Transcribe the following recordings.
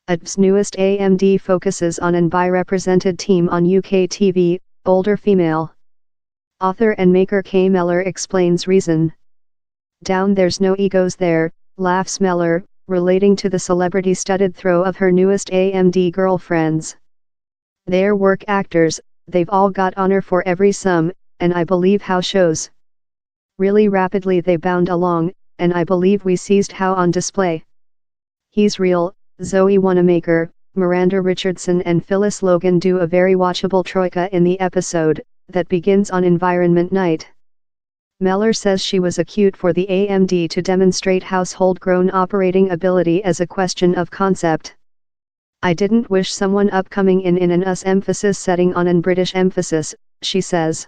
AD's newest AMD focuses on an bi-represented team on UK TV, older female. Author and maker Kay Mellor explains reason. Down there's no egos there, laughs Mellor, relating to the celebrity-studded throw of her newest AMD girlfriends. They're work actors, they've all got honor for every sum, and I believe how shows. Really rapidly they bound along, and I believe we seized how on display. He's real. Zoe Wanamaker, Miranda Richardson and Phyllis Logan do a very watchable troika in the episode, that begins on Environment Night. Mellor says she was acute for the AMD to demonstrate household-grown operating ability as a question of concept. I didn't wish someone upcoming in an us emphasis setting on an British emphasis, she says.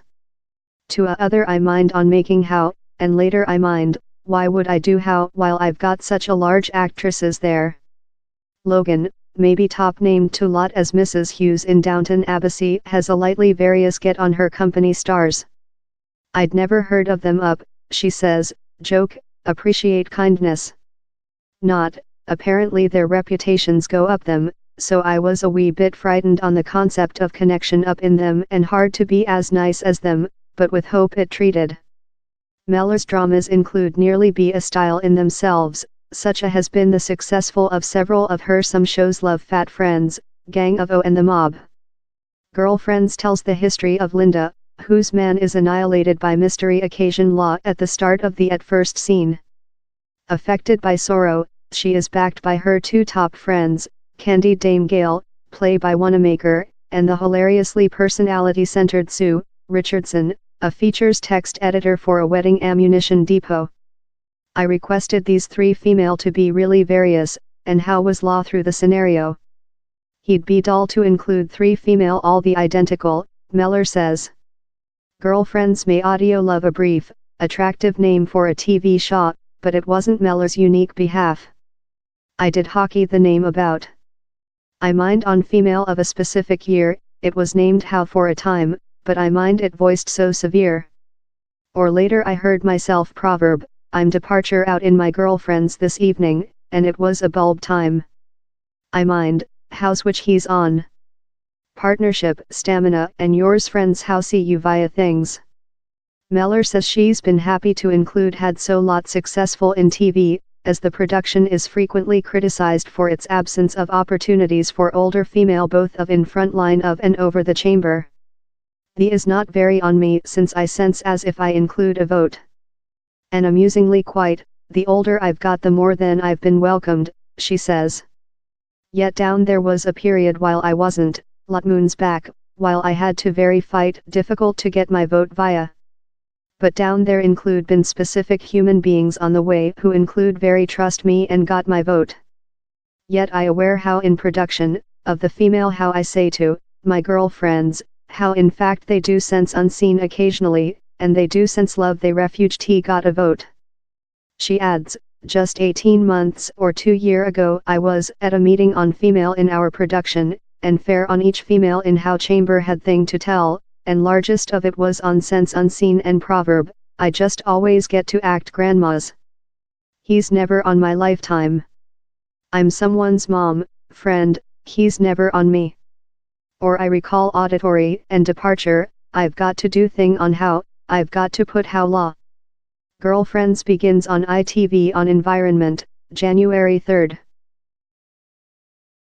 To a other I mind on making how, and later I mind, why would I do how while I've got such a large actresses there. Logan, maybe top-named to lot as Mrs. Hughes in Downton Abbey, has a lightly various get on her company stars. I'd never heard of them up, she says, joke, appreciate kindness. Not, apparently their reputations go up them, so I was a wee bit frightened on the concept of connection up in them and hard to be as nice as them, but with hope it treated. Mellor's dramas include nearly be a style in themselves, such a has been the successful of several of her some shows Love Fat Friends, Gang of O and The Mob. Girlfriends tells the history of Linda, whose man is annihilated by mystery occasion law at the start of the at first scene. Affected by sorrow, she is backed by her two top friends, Candide Dame Gale, played by Wanamaker, and the hilariously personality-centered Sue Richardson, a features text editor for a wedding ammunition depot. I requested these three female to be really various, and how was law through the scenario. He'd be dull to include three female all the identical, Mellor says. Girlfriends may audio love a brief, attractive name for a TV show, but it wasn't Mellor's unique behalf. I did hockey the name about. I mind on female of a specific year, it was named how for a time, but I mind it voiced so severe. Or later I heard myself proverb, I'm departure out in my girlfriends this evening, and it was a bulb time. I mind, house which he's on. Partnership, stamina, and yours friends how see you via things. Mellor says she's been happy to include had so lot successful in TV, as the production is frequently criticized for its absence of opportunities for older female both of in front line of and over the chamber. The is not very on me since I sense as if I include a vote. And amusingly quite, the older I've got the more than I've been welcomed, she says. Yet down there was a period while I wasn't, lot moons back, while I had to very fight difficult to get my vote via. But down there include been specific human beings on the way who include very trust me and got my vote. Yet I aware how in production, of the female how I say to, my girlfriends, how in fact they do sense unseen occasionally, and they do sense love they refuge T got a vote. She adds, just 18 months or 2 years ago I was at a meeting on female in our production, and fair on each female in how chamber had thing to tell, and largest of it was on sense unseen and proverb, I just always get to act grandmas. He's never on my lifetime. I'm someone's mom, friend, he's never on me. Or I recall auditory and departure, I've got to do thing on how, I've got to put how law. Girlfriends begins on ITV on Environment, January 3rd.